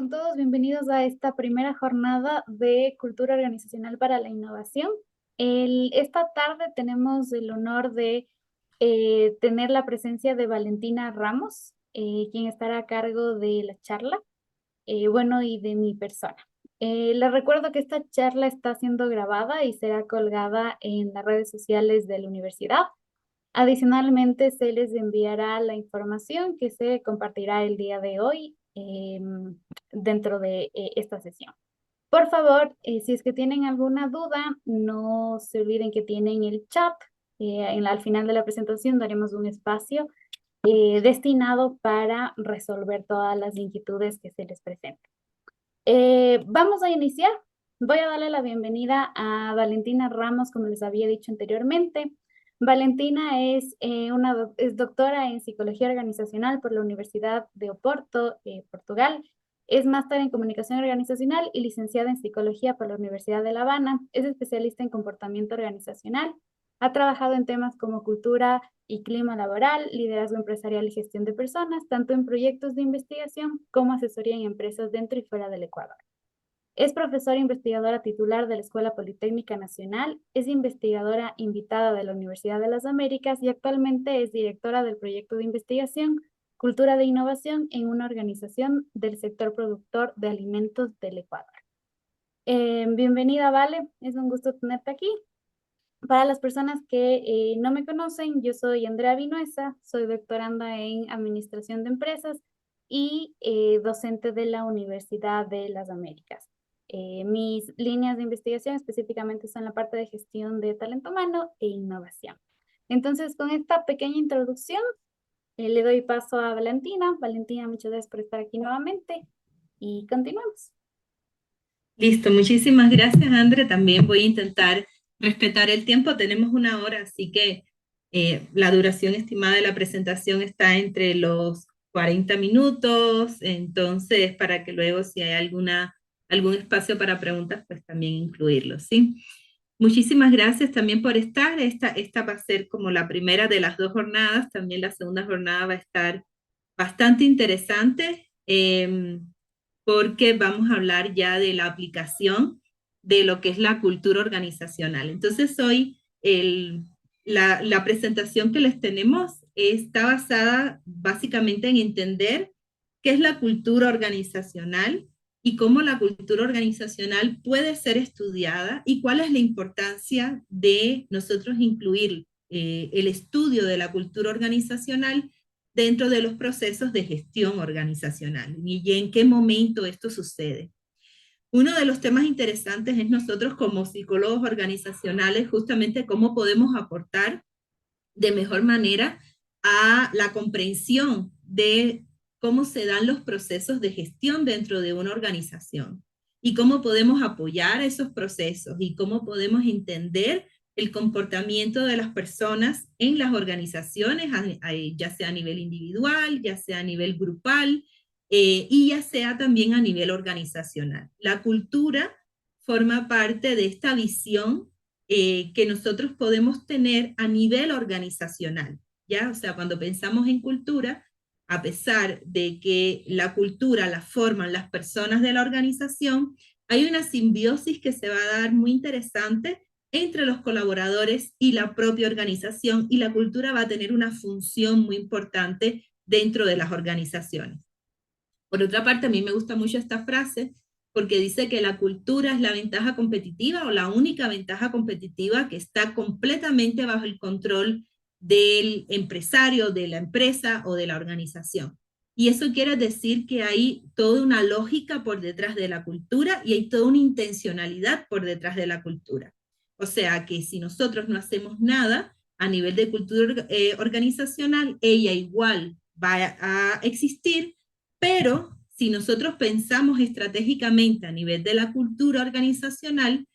con todos, bienvenidos a esta primera jornada de Cultura Organizacional para la Innovación. Esta tarde tenemos el honor de tener la presencia de Valentina Ramos, quien estará a cargo de la charla, bueno, y de mi persona. Les recuerdo que esta charla está siendo grabada y será colgada en las redes sociales de la universidad. Adicionalmente, se les enviará la información que se compartirá el día de hoy dentro de esta sesión. Por favor, si es que tienen alguna duda, no se olviden que tienen el chat. Al final de la presentación daremos un espacio destinado para resolver todas las inquietudes que se les presenten. Vamos a iniciar. Voy a darle la bienvenida a Valentina Ramos, como les había dicho anteriormente. Valentina es doctora en Psicología Organizacional por la Universidad de Oporto, Portugal. Es máster en Comunicación Organizacional y licenciada en Psicología por la Universidad de La Habana. Es especialista en comportamiento organizacional. Ha trabajado en temas como cultura y clima laboral, liderazgo empresarial y gestión de personas, tanto en proyectos de investigación como asesoría en empresas dentro y fuera del Ecuador. Es profesora investigadora titular de la Escuela Politécnica Nacional, es investigadora invitada de la Universidad de las Américas y actualmente es directora del proyecto de investigación Cultura de Innovación en una organización del sector productor de alimentos del Ecuador. Bienvenida, Vale, es un gusto tenerte aquí. Para las personas que no me conocen, yo soy Andrea Vinuesa, soy doctoranda en Administración de Empresas y docente de la Universidad de las Américas. Mis líneas de investigación específicamente son la parte de gestión de talento humano e innovación. Entonces, con esta pequeña introducción, le doy paso a Valentina. Valentina, muchas gracias por estar aquí nuevamente y continuamos. Listo, muchísimas gracias, André. También voy a intentar respetar el tiempo. Tenemos una hora, así que la duración estimada de la presentación está entre los 40 minutos, entonces para que luego si hay algún espacio para preguntas, pues también incluirlo, ¿sí? Muchísimas gracias también por estar. Esta va a ser como la primera de las dos jornadas. También la segunda jornada va a estar bastante interesante. Porque vamos a hablar ya de la aplicación de lo que es la cultura organizacional. Entonces, hoy la presentación que les tenemos está basada básicamente en entender qué es la cultura organizacional y cómo la cultura organizacional puede ser estudiada y cuál es la importancia de nosotros incluir el estudio de la cultura organizacional dentro de los procesos de gestión organizacional y en qué momento esto sucede. Uno de los temas interesantes es nosotros como psicólogos organizacionales, justamente cómo podemos aportar de mejor manera a la comprensión de cómo se dan los procesos de gestión dentro de una organización y cómo podemos apoyar esos procesos y cómo podemos entender el comportamiento de las personas en las organizaciones, ya sea a nivel individual, ya sea a nivel grupal y ya sea también a nivel organizacional. La cultura forma parte de esta visión que nosotros podemos tener a nivel organizacional, ¿ya? O sea, cuando pensamos en cultura, a pesar de que la cultura la forman las personas de la organización, hay una simbiosis que se va a dar muy interesante entre los colaboradores y la propia organización, y la cultura va a tener una función muy importante dentro de las organizaciones. Por otra parte, a mí me gusta mucho esta frase porque dice que la cultura es la ventaja competitiva o la única ventaja competitiva que está completamente bajo el control del empresario, de la empresa o de la organización. Y eso quiere decir que hay toda una lógica por detrás de la cultura y hay toda una intencionalidad por detrás de la cultura. O sea que si nosotros no hacemos nada a nivel de cultura organizacional, ella igual va a existir, pero si nosotros pensamos estratégicamente a nivel de la cultura organizacional,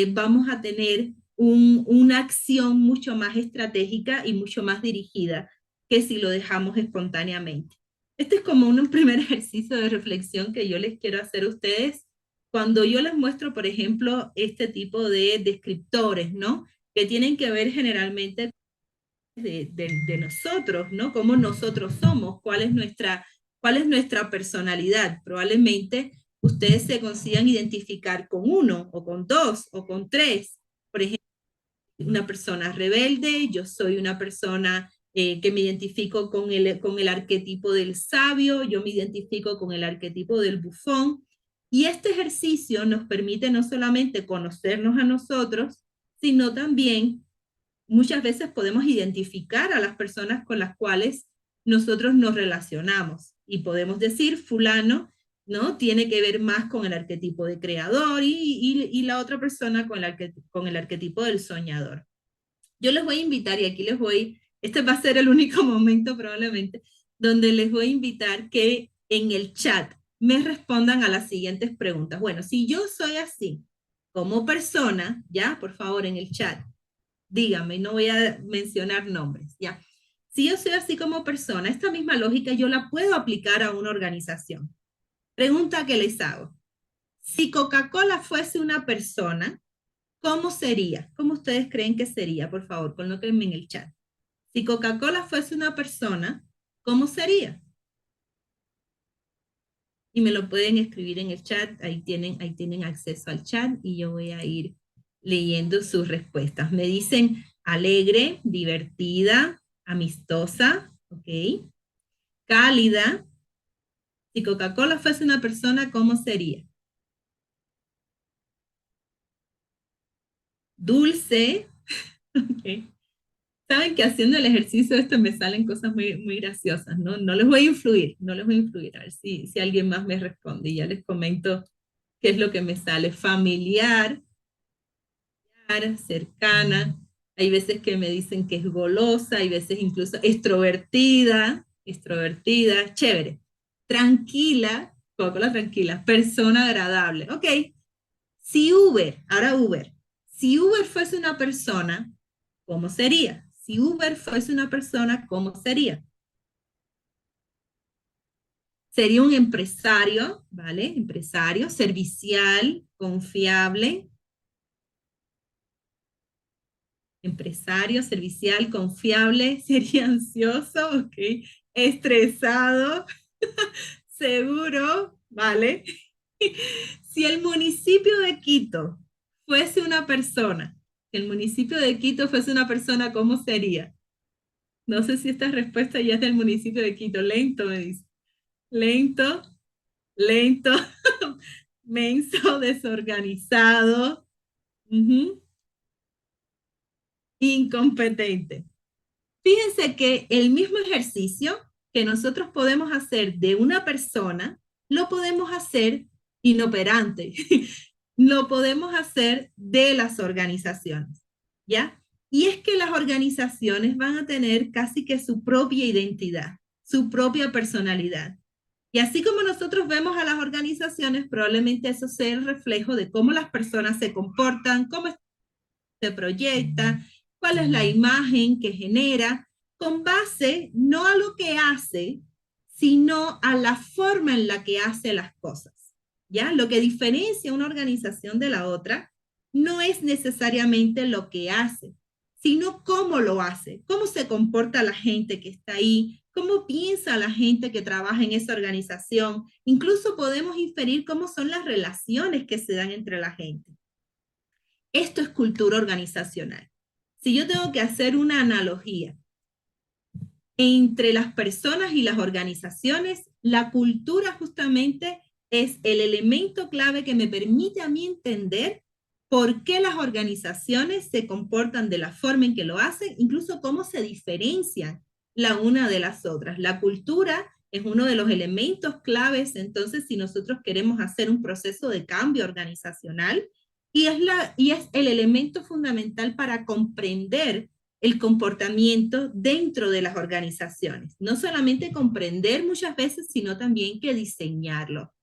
vamos a tener una acción mucho más estratégica y mucho más dirigida que si lo dejamos espontáneamente. Este es como un primer ejercicio de reflexión que yo les quiero hacer a ustedes cuando yo les muestro, por ejemplo, este tipo de descriptores, ¿no? Que tienen que ver generalmente de nosotros, ¿no? Cómo nosotros somos, cuál es nuestra ¿Cuál es nuestra personalidad? Probablemente ustedes se consigan identificar con uno, o con dos, o con tres. Por ejemplo, una persona rebelde, yo soy una persona que me identifico con el arquetipo del sabio, yo me identifico con el arquetipo del bufón. Y este ejercicio nos permite no solamente conocernos a nosotros, sino también muchas veces podemos identificar a las personas con las cuales nosotros nos relacionamos y podemos decir fulano, ¿no? Tiene que ver más con el arquetipo de creador y la otra persona con el arquetipo del soñador. Yo les voy a invitar, y aquí les voy, este va a ser el único momento probablemente, donde les voy a invitar que en el chat me respondan a las siguientes preguntas. Bueno, si yo soy así como persona, ya, por favor, en el chat, dígame, no voy a mencionar nombres, ya. Si yo soy así como persona, esta misma lógica yo la puedo aplicar a una organización. Pregunta que les hago. Si Coca-Cola fuese una persona, ¿cómo sería? ¿Cómo ustedes creen que sería? Por favor, colóquenme en el chat. Si Coca-Cola fuese una persona, ¿cómo sería? Y me lo pueden escribir en el chat. Ahí tienen acceso al chat y yo voy a ir leyendo sus respuestas. Me dicen alegre, divertida, amistosa, ¿ok? Cálida. Si Coca-Cola fuese una persona, ¿cómo sería? Dulce, ¿ok? Saben que haciendo el ejercicio esto me salen cosas muy, muy graciosas, ¿no? No les voy a influir, no les voy a influir. A ver si alguien más me responde y ya les comento qué es lo que me sale. Familiar, cercana. Hay veces que me dicen que es golosa, hay veces incluso extrovertida, chévere. Tranquila, Coca-Cola tranquila, persona agradable. Ok, ahora Uber, si Uber fuese una persona, ¿cómo sería? Si Uber fuese una persona, ¿cómo sería? Sería un empresario, ¿vale? Empresario, servicial, confiable. Empresario, servicial, confiable, sería ansioso, ¿ok? Estresado, seguro, ¿vale? Si el municipio de Quito fuese una persona, si el municipio de Quito fuese una persona, ¿cómo sería? No sé si esta respuesta ya es del municipio de Quito. Lento, me dice. Lento, lento, menso, desorganizado, incompetente. Fíjense que el mismo ejercicio que nosotros podemos hacer de una persona, lo podemos hacer inoperante, lo podemos hacer de las organizaciones, ¿ya? Y es que las organizaciones van a tener casi que su propia identidad, su propia personalidad. Y así como nosotros vemos a las organizaciones, probablemente eso sea el reflejo de cómo las personas se comportan, cómo se proyecta, cuál es la imagen que genera, con base no a lo que hace, sino a la forma en la que hace las cosas. ¿Ya? Lo que diferencia una organización de la otra no es necesariamente lo que hace, sino cómo lo hace, cómo se comporta la gente que está ahí, cómo piensa la gente que trabaja en esa organización. Incluso podemos inferir cómo son las relaciones que se dan entre la gente. Esto es cultura organizacional. Si yo tengo que hacer una analogía entre las personas y las organizaciones, la cultura justamente es el elemento clave que me permite a mí entender por qué las organizaciones se comportan de la forma en que lo hacen, incluso cómo se diferencian la una de las otras. La cultura es uno de los elementos claves, entonces, si nosotros queremos hacer un proceso de cambio organizacional, y es el elemento fundamental para comprender el comportamiento dentro de las organizaciones. No solamente comprender muchas veces, sino también que diseñarlo.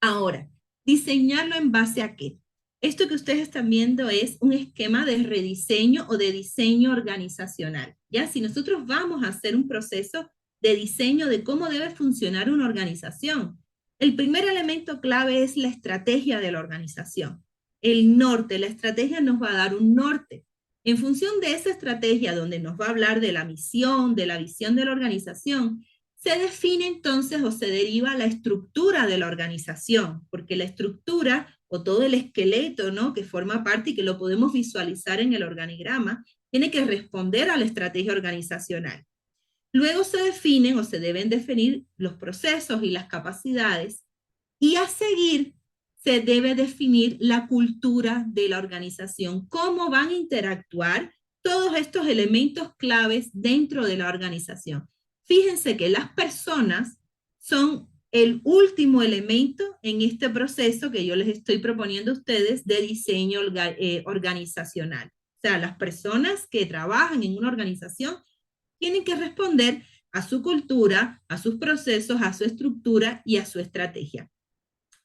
Ahora, diseñarlo en base a qué. Esto que ustedes están viendo es un esquema de rediseño o de diseño organizacional. Ya, si nosotros vamos a hacer un proceso de diseño de cómo debe funcionar una organización, el primer elemento clave es la estrategia de la organización. El norte, la estrategia nos va a dar un norte. En función de esa estrategia donde nos va a hablar de la misión, de la visión de la organización, se define entonces o se deriva la estructura de la organización, porque la estructura o todo el esqueleto, ¿no?, que forma parte y que lo podemos visualizar en el organigrama, tiene que responder a la estrategia organizacional. Luego se definen o se deben definir los procesos y las capacidades, y a seguir se debe definir la cultura de la organización, cómo van a interactuar todos estos elementos claves dentro de la organización. Fíjense que las personas son el último elemento en este proceso que yo les estoy proponiendo a ustedes de diseño organizacional. O sea, las personas que trabajan en una organización tienen que responder a su cultura, a sus procesos, a su estructura y a su estrategia.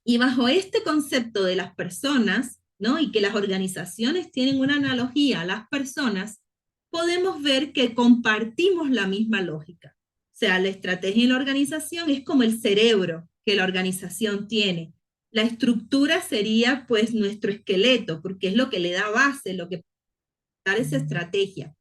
Y bajo este concepto de las personas, ¿no?, y que las organizaciones tienen una analogía a las personas, podemos ver que compartimos la misma lógica. O sea, la estrategia en la organización es como el cerebro que la organización tiene. La estructura sería pues nuestro esqueleto, porque es lo que le da base, lo que da esa estrategia.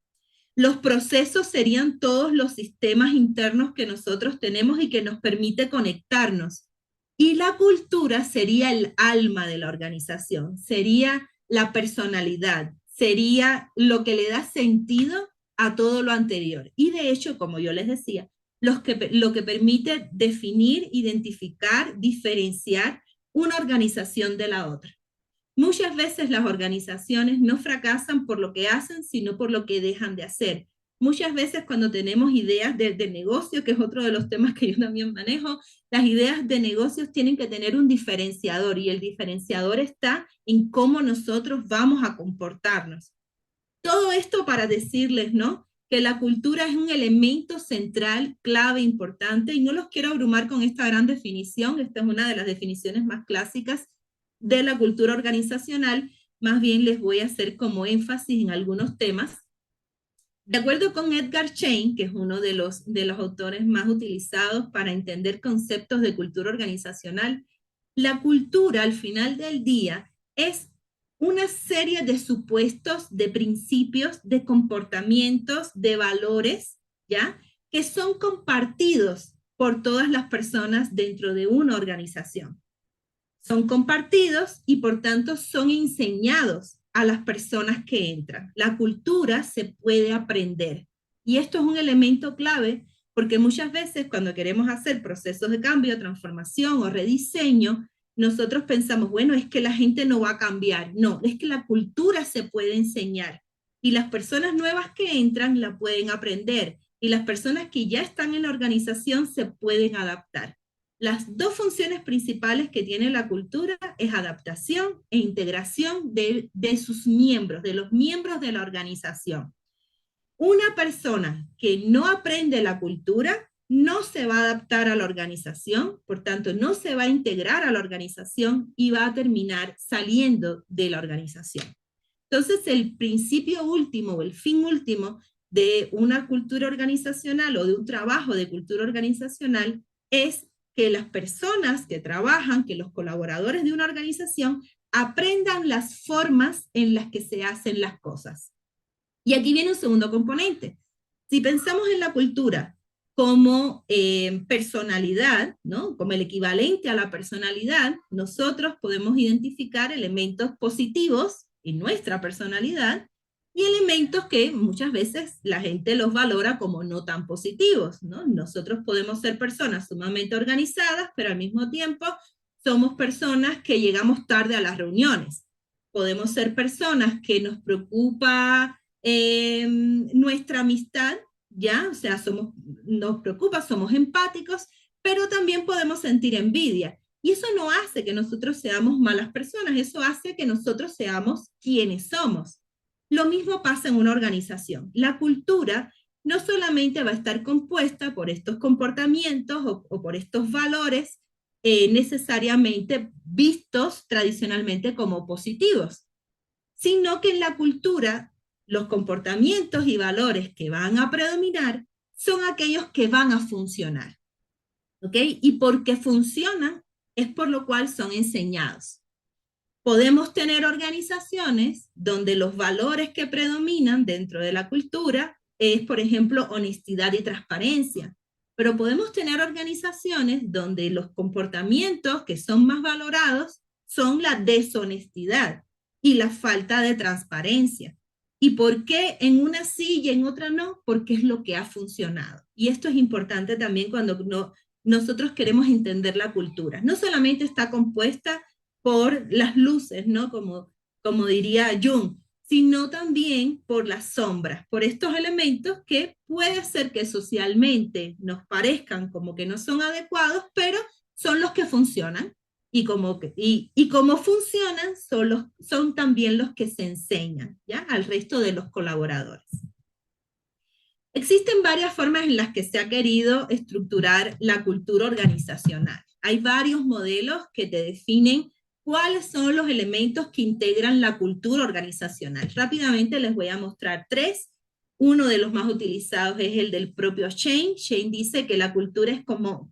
Los procesos serían todos los sistemas internos que nosotros tenemos y que nos permite conectarnos. Y la cultura sería el alma de la organización, sería la personalidad, sería lo que le da sentido a todo lo anterior. Y de hecho, como yo les decía, lo que permite definir, identificar, diferenciar una organización de la otra. Muchas veces las organizaciones no fracasan por lo que hacen, sino por lo que dejan de hacer. Muchas veces cuando tenemos ideas de negocio, que es otro de los temas que yo también manejo, las ideas de negocios tienen que tener un diferenciador, y el diferenciador está en cómo nosotros vamos a comportarnos. Todo esto para decirles, ¿no?, que la cultura es un elemento central, clave, importante, y no los quiero abrumar con esta gran definición. Esta es una de las definiciones más clásicas de la cultura organizacional. Más bien les voy a hacer como énfasis en algunos temas. De acuerdo con Edgar Schein, que es uno de los autores más utilizados para entender conceptos de cultura organizacional, la cultura al final del día es una serie de supuestos, de principios, de comportamientos, de valores, ¿ya?, que son compartidos por todas las personas dentro de una organización. Son compartidos y por tanto son enseñados a las personas que entran. La cultura se puede aprender. Y esto es un elemento clave porque muchas veces cuando queremos hacer procesos de cambio, transformación o rediseño, nosotros pensamos, bueno, es que la gente no va a cambiar. No, es que la cultura se puede enseñar. Y las personas nuevas que entran la pueden aprender. Y las personas que ya están en la organización se pueden adaptar. Las dos funciones principales que tiene la cultura es adaptación e integración de sus miembros, de los miembros de la organización. Una persona que no aprende la cultura no se va a adaptar a la organización, por tanto no se va a integrar a la organización y va a terminar saliendo de la organización. Entonces el principio último o el fin último de una cultura organizacional o de un trabajo de cultura organizacional es que las personas que trabajan, que los colaboradores de una organización aprendan las formas en las que se hacen las cosas. Y aquí viene un segundo componente. Si pensamos en la cultura como personalidad, ¿no?, como el equivalente a la personalidad, nosotros podemos identificar elementos positivos en nuestra personalidad y elementos que muchas veces la gente los valora como no tan positivos, ¿no? Nosotros podemos ser personas sumamente organizadas, pero al mismo tiempo somos personas que llegamos tarde a las reuniones. Podemos ser personas que nos preocupa nuestra amistad, ¿ya? O sea, nos preocupa, somos empáticos, pero también podemos sentir envidia. Y eso no hace que nosotros seamos malas personas, eso hace que nosotros seamos quienes somos. Lo mismo pasa en una organización. La cultura no solamente va a estar compuesta por estos comportamientos o por estos valores necesariamente vistos tradicionalmente como positivos, sino que en la cultura los comportamientos y valores que van a predominar son aquellos que van a funcionar. ¿Ok? Y porque funcionan es por lo cual son enseñados. Podemos tener organizaciones donde los valores que predominan dentro de la cultura es, por ejemplo, honestidad y transparencia. pero podemos tener organizaciones donde los comportamientos que son más valorados son la deshonestidad y la falta de transparencia. ¿Y por qué en una sí y en otra no? Porque es lo que ha funcionado. Y esto es importante también cuando nosotros queremos entender la cultura. No solamente está compuesta por las luces, ¿no? Como diría Jung, sino también por las sombras, por estos elementos que puede ser que socialmente nos parezcan como que no son adecuados, pero son los que funcionan. Y como funcionan, son también los que se enseñan, ¿ya? Al resto de los colaboradores. Existen varias formas en las que se ha querido estructurar la cultura organizacional. Hay varios modelos que te definen cuáles son los elementos que integran la cultura organizacional. Rápidamente les voy a mostrar tres. Uno de los más utilizados es el del propio Shane. Shane dice que la cultura es como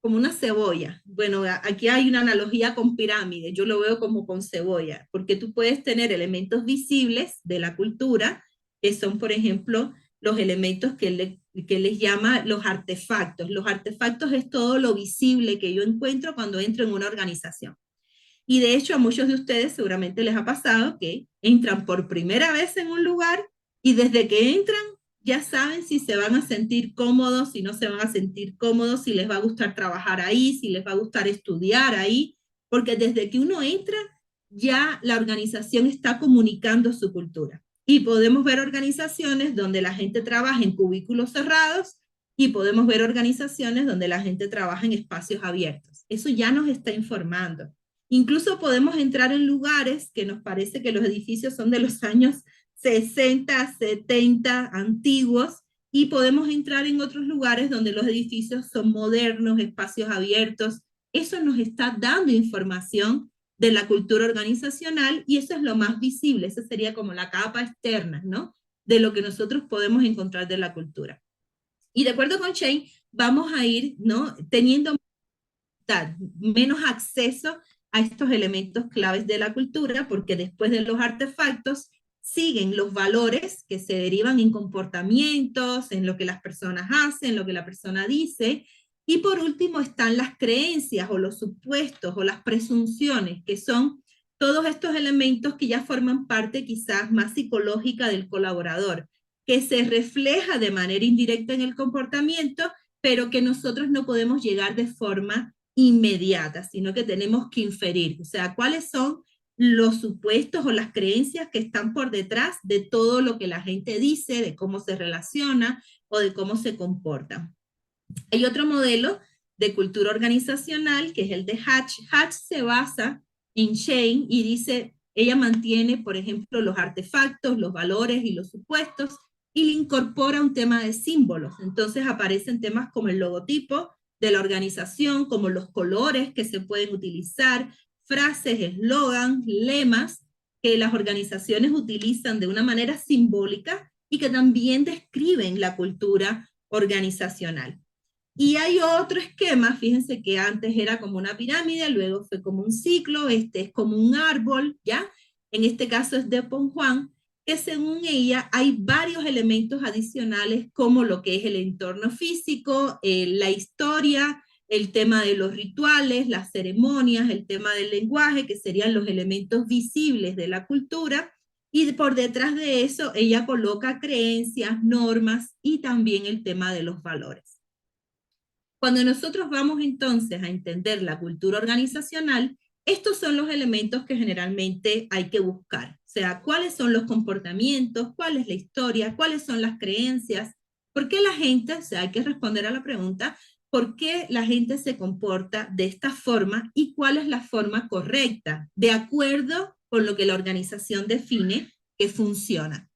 una cebolla. Bueno, aquí hay una analogía con pirámide, yo lo veo como con cebolla, porque tú puedes tener elementos visibles de la cultura, que son, por ejemplo, los elementos que les llama los artefactos. Los artefactos es todo lo visible que yo encuentro cuando entro en una organización. Y de hecho a muchos de ustedes seguramente les ha pasado que entran por primera vez en un lugar y desde que entran ya saben si se van a sentir cómodos, si no se van a sentir cómodos, si les va a gustar trabajar ahí, si les va a gustar estudiar ahí, porque desde que uno entra ya la organización está comunicando su cultura. Y podemos ver organizaciones donde la gente trabaja en cubículos cerrados y podemos ver organizaciones donde la gente trabaja en espacios abiertos. Eso ya nos está informando. Incluso podemos entrar en lugares que nos parece que los edificios son de los años 60, 70, antiguos, y podemos entrar en otros lugares donde los edificios son modernos, espacios abiertos. Eso nos está dando información de la cultura organizacional y eso es lo más visible, esa sería como la capa externa, ¿no? De lo que nosotros podemos encontrar de la cultura. Y de acuerdo con Shane, vamos a ir, ¿no? Teniendo menos acceso a estos elementos claves de la cultura, porque después de los artefactos siguen los valores que se derivan en comportamientos, en lo que las personas hacen, lo que la persona dice, y por último están las creencias o los supuestos o las presunciones, que son todos estos elementos que ya forman parte quizás más psicológica del colaborador, que se refleja de manera indirecta en el comportamiento, pero que nosotros no podemos llegar de forma inmediata, sino que tenemos que inferir, o sea, cuáles son los supuestos o las creencias que están por detrás de todo lo que la gente dice, de cómo se relaciona o de cómo se comporta. Hay otro modelo de cultura organizacional que es el de Hatch. Hatch se basa en Shane y dice, ella mantiene, por ejemplo, los artefactos, los valores y los supuestos y le incorpora un tema de símbolos. Entonces aparecen temas como el logotipo de la organización, como los colores que se pueden utilizar, frases, eslogan, lemas que las organizaciones utilizan de una manera simbólica y que también describen la cultura organizacional. Y hay otro esquema, fíjense que antes era como una pirámide, luego fue como un ciclo, este es como un árbol, ¿ya? En este caso es de Pon Juan, que según ella hay varios elementos adicionales como lo que es el entorno físico, la historia, el tema de los rituales, las ceremonias, el tema del lenguaje, que serían los elementos visibles de la cultura, y por detrás de eso ella coloca creencias, normas y también el tema de los valores. Cuando nosotros vamos entonces a entender la cultura organizacional, estos son los elementos que generalmente hay que buscar. O sea, cuáles son los comportamientos, cuál es la historia, cuáles son las creencias, por qué la gente, o sea, hay que responder a la pregunta, por qué la gente se comporta de esta forma y cuál es la forma correcta, de acuerdo con lo que la organización define que funciona.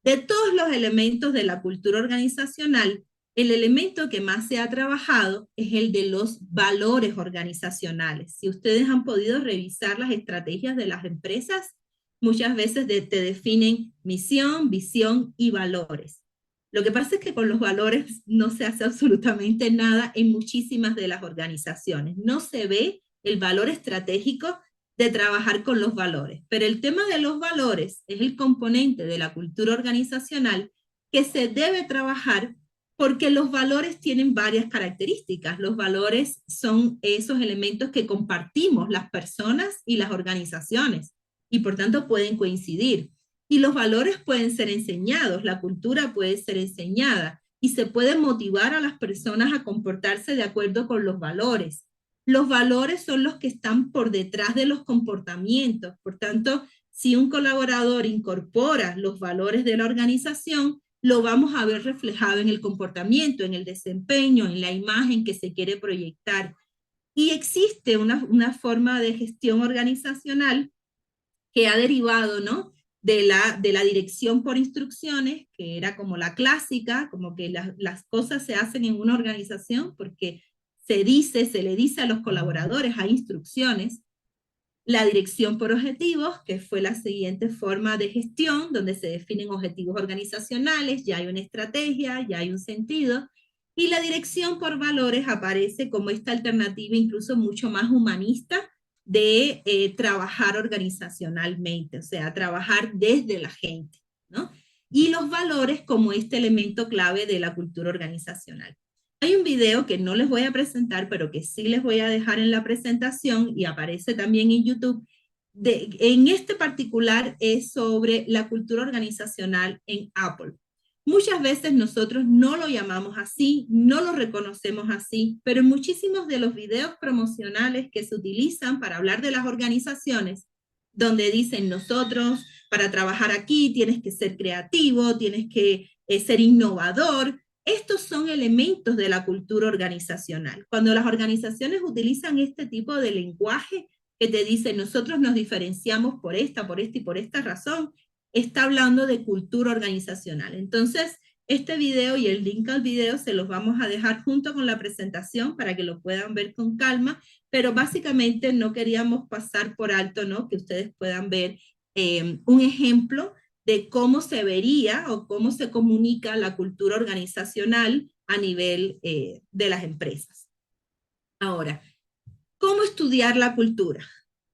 De todos los elementos de la cultura organizacional, el elemento que más se ha trabajado es el de los valores organizacionales. Si ustedes han podido revisar las estrategias de las empresas, muchas veces te definen misión, visión y valores. Lo que pasa es que con los valores no se hace absolutamente nada en muchísimas de las organizaciones. No se ve el valor estratégico de trabajar con los valores. Pero el tema de los valores es el componente de la cultura organizacional que se debe trabajar porque los valores tienen varias características. Los valores son esos elementos que compartimos las personas y las organizaciones y por tanto pueden coincidir. Y los valores pueden ser enseñados, la cultura puede ser enseñada y se puede motivar a las personas a comportarse de acuerdo con los valores. Los valores son los que están por detrás de los comportamientos. Por tanto, si un colaborador incorpora los valores de la organización, lo vamos a ver reflejado en el comportamiento, en el desempeño, en la imagen que se quiere proyectar. Y existe una forma de gestión organizacional que ha derivado, ¿no?, de la dirección por instrucciones, que era como la clásica, como que las cosas se hacen en una organización porque se le dice a los colaboradores, hay instrucciones. La dirección por objetivos, que fue la siguiente forma de gestión, donde se definen objetivos organizacionales, ya hay una estrategia, ya hay un sentido. Y la dirección por valores aparece como esta alternativa incluso mucho más humanista de trabajar organizacionalmente, o sea, trabajar desde la gente, ¿no? Y los valores como este elemento clave de la cultura organizacional. Hay un video que no les voy a presentar, pero que sí les voy a dejar en la presentación y aparece también en YouTube. En este particular es sobre la cultura organizacional en Apple. Muchas veces nosotros no lo llamamos así, no lo reconocemos así, pero en muchísimos de los videos promocionales que se utilizan para hablar de las organizaciones, donde dicen nosotros, para trabajar aquí tienes que ser creativo, tienes que ser innovador, estos son elementos de la cultura organizacional. Cuando las organizaciones utilizan este tipo de lenguaje que te dice nosotros nos diferenciamos por esta y por esta razón, está hablando de cultura organizacional. Entonces, este video y el link al video se los vamos a dejar junto con la presentación para que lo puedan ver con calma, pero básicamente no queríamos pasar por alto, ¿no?, que ustedes puedan ver un ejemplo de cómo se vería o cómo se comunica la cultura organizacional a nivel de las empresas. Ahora, ¿cómo estudiar la cultura?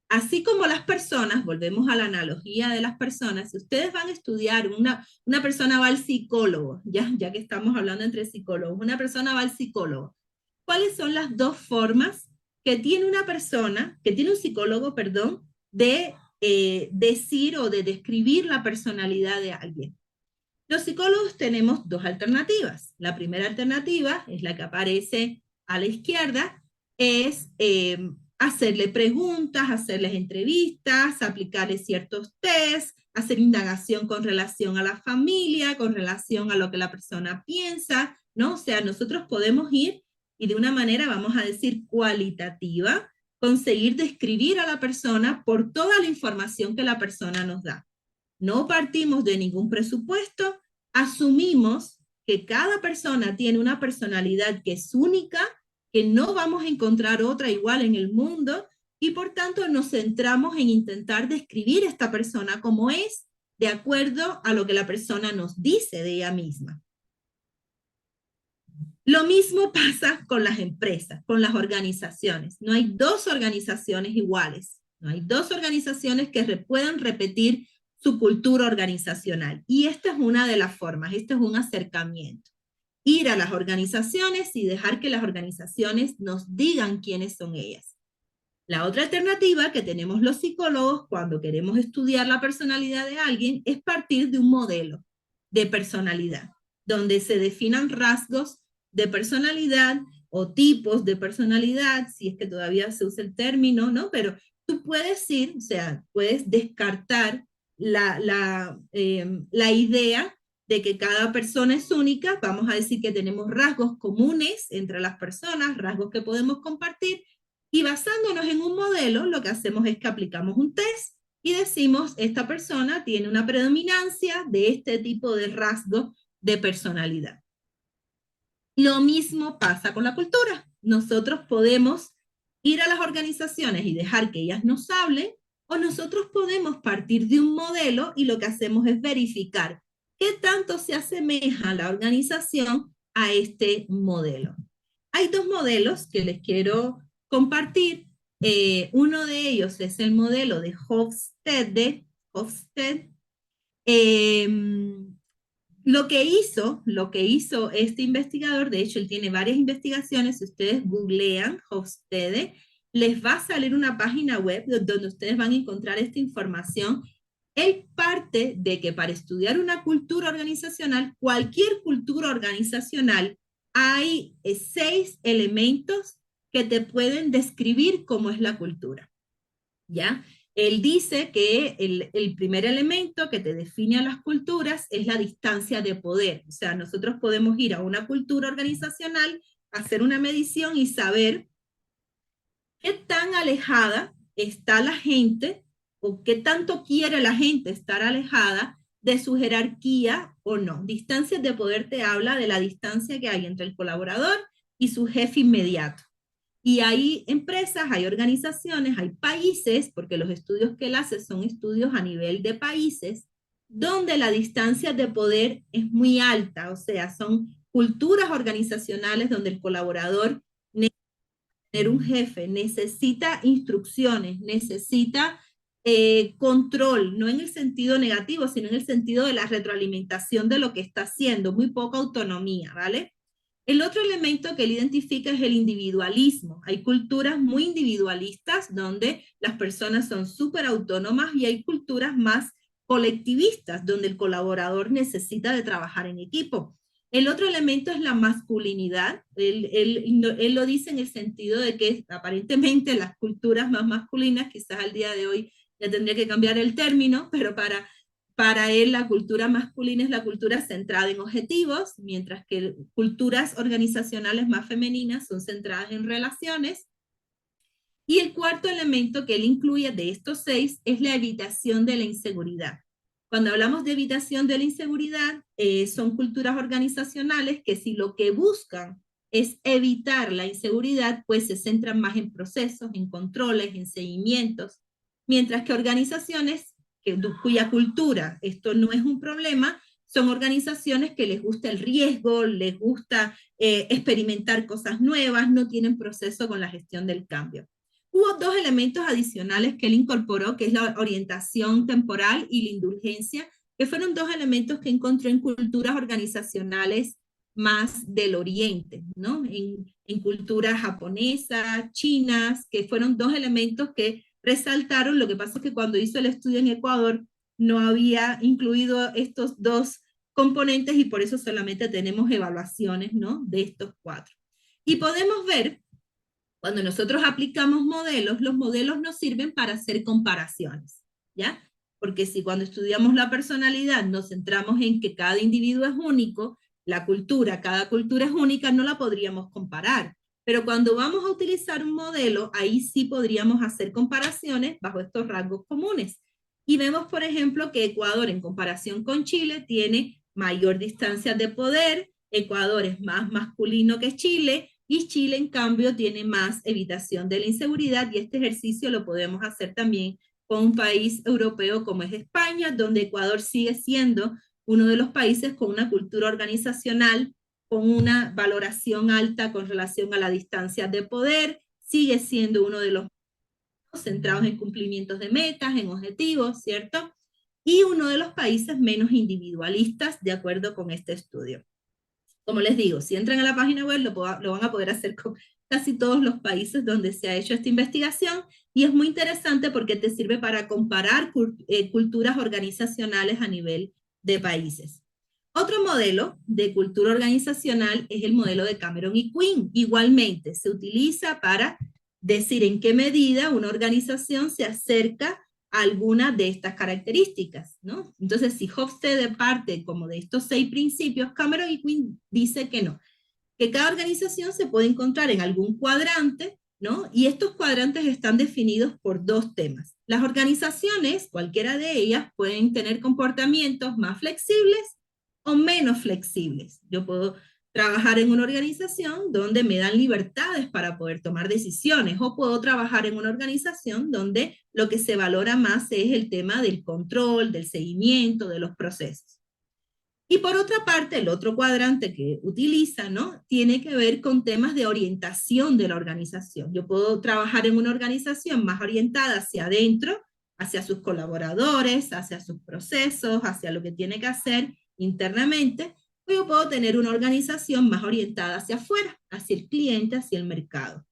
Así como las personas, volvemos a la analogía de las personas, si ustedes van a estudiar, una persona va al psicólogo, ya que estamos hablando entre psicólogos, una persona va al psicólogo. ¿Cuáles son las dos formas que tiene una persona, que tiene un psicólogo, perdón, de decir o de describir la personalidad de alguien? Los psicólogos tenemos dos alternativas. La primera alternativa es la que aparece a la izquierda, es hacerle preguntas, hacerles entrevistas, aplicarles ciertos tests, hacer indagación con relación a la familia, con relación a lo que la persona piensa, ¿no? O sea, nosotros podemos ir y de una manera, vamos a decir, cualitativa, conseguir describir a la persona por toda la información que la persona nos da. No partimos de ningún presupuesto, asumimos que cada persona tiene una personalidad que es única, que no vamos a encontrar otra igual en el mundo y por tanto nos centramos en intentar describir a esta persona como es, de acuerdo a lo que la persona nos dice de ella misma. Lo mismo pasa con las empresas, con las organizaciones. No hay dos organizaciones iguales, no hay dos organizaciones que puedan repetir su cultura organizacional. Y esta es una de las formas, este es un acercamiento. Ir a las organizaciones y dejar que las organizaciones nos digan quiénes son ellas. La otra alternativa que tenemos los psicólogos cuando queremos estudiar la personalidad de alguien es partir de un modelo de personalidad, donde se definan rasgos de personalidad o tipos de personalidad, si es que todavía se usa el término, ¿no? Pero tú puedes ir, o sea, puedes descartar la idea de que cada persona es única, vamos a decir que tenemos rasgos comunes entre las personas, rasgos que podemos compartir, y basándonos en un modelo, lo que hacemos es que aplicamos un test y decimos, esta persona tiene una predominancia de este tipo de rasgo de personalidad. Lo mismo pasa con la cultura. Nosotros podemos ir a las organizaciones y dejar que ellas nos hablen, o nosotros podemos partir de un modelo y lo que hacemos es verificar qué tanto se asemeja la organización a este modelo. Hay dos modelos que les quiero compartir. Uno de ellos es el modelo de Hofstede. Lo que hizo este investigador, de hecho él tiene varias investigaciones, si ustedes googlean Hofstede, les va a salir una página web donde ustedes van a encontrar esta información. Él parte de que para estudiar una cultura organizacional, cualquier cultura organizacional, hay 6 elementos que te pueden describir cómo es la cultura, ¿ya? Él dice que el primer elemento que te define a las culturas es la distancia de poder. O sea, nosotros podemos ir a una cultura organizacional, hacer una medición y saber qué tan alejada está la gente o qué tanto quiere la gente estar alejada de su jerarquía o no. Distancias de poder te habla de la distancia que hay entre el colaborador y su jefe inmediato. Y hay empresas, hay organizaciones, hay países, porque los estudios que él hace son estudios a nivel de países, donde la distancia de poder es muy alta, o sea, son culturas organizacionales donde el colaborador tener un jefe, necesita instrucciones, necesita control, no en el sentido negativo, sino en el sentido de la retroalimentación de lo que está haciendo, muy poca autonomía, ¿vale? El otro elemento que él identifica es el individualismo. Hay culturas muy individualistas donde las personas son súper autónomas y hay culturas más colectivistas donde el colaborador necesita de trabajar en equipo. El otro elemento es la masculinidad. Él lo dice en el sentido de que aparentemente las culturas más masculinas, quizás al día de hoy ya tendría que cambiar el término, pero para él la cultura masculina es la cultura centrada en objetivos, mientras que culturas organizacionales más femeninas son centradas en relaciones. Y el cuarto elemento que él incluye de estos 6 es la evitación de la inseguridad. Cuando hablamos de evitación de la inseguridad, son culturas organizacionales que si lo que buscan es evitar la inseguridad, pues se centran más en procesos, en controles, en seguimientos, mientras que organizaciones cuya cultura esto no es un problema, son organizaciones que les gusta el riesgo, les gusta experimentar cosas nuevas, no tienen proceso con la gestión del cambio. Hubo 2 elementos adicionales que él incorporó, que es la orientación temporal y la indulgencia, que fueron 2 elementos que encontró en culturas organizacionales más del oriente, ¿no? En culturas japonesas, chinas, que fueron 2 elementos que resaltaron. Lo que pasa es que cuando hizo el estudio en Ecuador no había incluido estos 2 componentes y por eso solamente tenemos evaluaciones, ¿no? De estos 4. Y podemos ver cuando nosotros aplicamos modelos, los modelos nos sirven para hacer comparaciones, ¿ya? Porque si cuando estudiamos la personalidad nos centramos en que cada individuo es único, la cultura, cada cultura es única, no la podríamos comparar. Pero cuando vamos a utilizar un modelo, ahí sí podríamos hacer comparaciones bajo estos rasgos comunes. Y vemos, por ejemplo, que Ecuador, en comparación con Chile, tiene mayor distancia de poder, Ecuador es más masculino que Chile, y Chile, en cambio, tiene más evitación de la inseguridad, y este ejercicio lo podemos hacer también con un país europeo como es España, donde Ecuador sigue siendo uno de los países con una cultura organizacional, con una valoración alta con relación a la distancia de poder, sigue siendo uno de los centrados en cumplimientos de metas, en objetivos, ¿cierto? Y uno de los países menos individualistas, de acuerdo con este estudio. Como les digo, si entran a la página web lo van a poder hacer con casi todos los países donde se ha hecho esta investigación, y es muy interesante porque te sirve para comparar culturas organizacionales a nivel de países. Otro modelo de cultura organizacional es el modelo de Cameron y Quinn. Igualmente, se utiliza para decir en qué medida una organización se acerca a alguna de estas características, ¿no? Entonces, si Hofstede parte como de estos 6 principios, Cameron y Quinn dice que no, que cada organización se puede encontrar en algún cuadrante, ¿no? Y estos cuadrantes están definidos por 2 temas. Las organizaciones, cualquiera de ellas, pueden tener comportamientos más flexibles o menos flexibles. Yo puedo trabajar en una organización donde me dan libertades para poder tomar decisiones, o puedo trabajar en una organización donde lo que se valora más es el tema del control, del seguimiento, de los procesos. Y por otra parte, el otro cuadrante que utiliza, ¿no? Tiene que ver con temas de orientación de la organización. Yo puedo trabajar en una organización más orientada hacia adentro, hacia sus colaboradores, hacia sus procesos, hacia lo que tiene que hacer, internamente, o yo puedo tener una organización más orientada hacia afuera, hacia el cliente, hacia el mercado.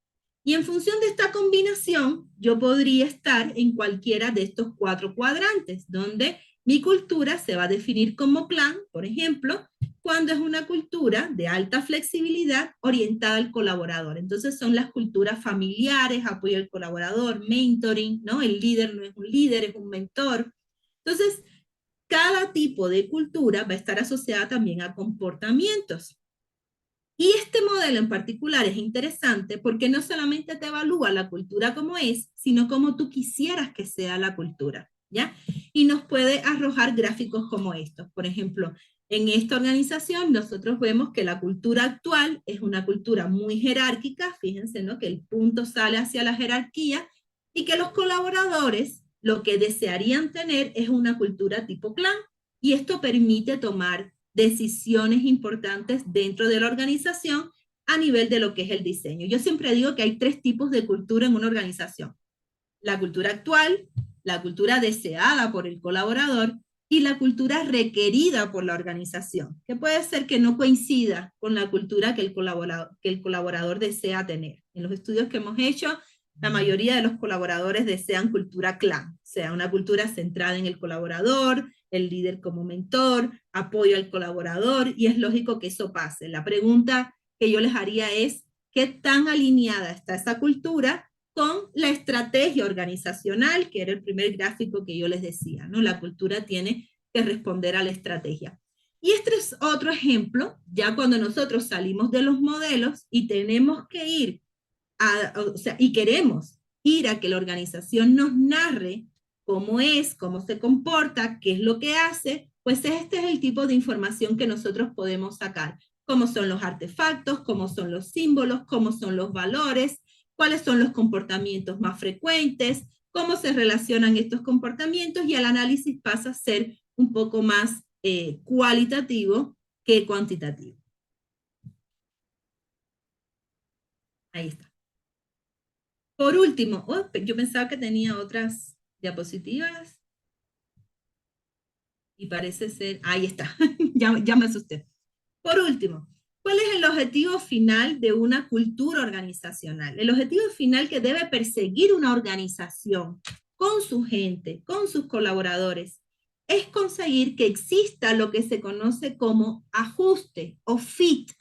Y en función de esta combinación, yo podría estar en cualquiera de estos 4 cuadrantes, donde mi cultura se va a definir como clan, por ejemplo, cuando es una cultura de alta flexibilidad orientada al colaborador. Entonces son las culturas familiares, apoyo al colaborador, mentoring, ¿no? El líder no es un líder, es un mentor. Entonces, cada tipo de cultura va a estar asociada también a comportamientos. Y este modelo en particular es interesante porque no solamente te evalúa la cultura como es, sino como tú quisieras que sea la cultura, ¿ya? Y nos puede arrojar gráficos como estos. Por ejemplo, en esta organización nosotros vemos que la cultura actual es una cultura muy jerárquica, fíjense, ¿no? Que el punto sale hacia la jerarquía y que los colaboradores lo que desearían tener es una cultura tipo clan, y esto permite tomar decisiones importantes dentro de la organización a nivel de lo que es el diseño. Yo siempre digo que hay 3 tipos de cultura en una organización: la cultura actual, la cultura deseada por el colaborador y la cultura requerida por la organización, que puede ser que no coincida con la cultura que el colaborador desea tener. En los estudios que hemos hecho, la mayoría de los colaboradores desean cultura clan, o sea, una cultura centrada en el colaborador, el líder como mentor, apoyo al colaborador, y es lógico que eso pase. La pregunta que yo les haría es, ¿qué tan alineada está esa cultura con la estrategia organizacional, que era el primer gráfico que yo les decía, ¿no? La cultura tiene que responder a la estrategia. Y este es otro ejemplo, ya cuando nosotros salimos de los modelos y tenemos que ir o sea, y queremos ir a que la organización nos narre cómo es, cómo se comporta, qué es lo que hace, pues este es el tipo de información que nosotros podemos sacar. Cómo son los artefactos, cómo son los símbolos, cómo son los valores, cuáles son los comportamientos más frecuentes, cómo se relacionan estos comportamientos, y el análisis pasa a ser un poco más cualitativo que cuantitativo. Ahí está. Por último, yo pensaba que tenía otras diapositivas y parece ser, ahí está, ya me asusté. Por último, ¿cuál es el objetivo final de una cultura organizacional? El objetivo final que debe perseguir una organización con su gente, con sus colaboradores, es conseguir que exista lo que se conoce como ajuste o fit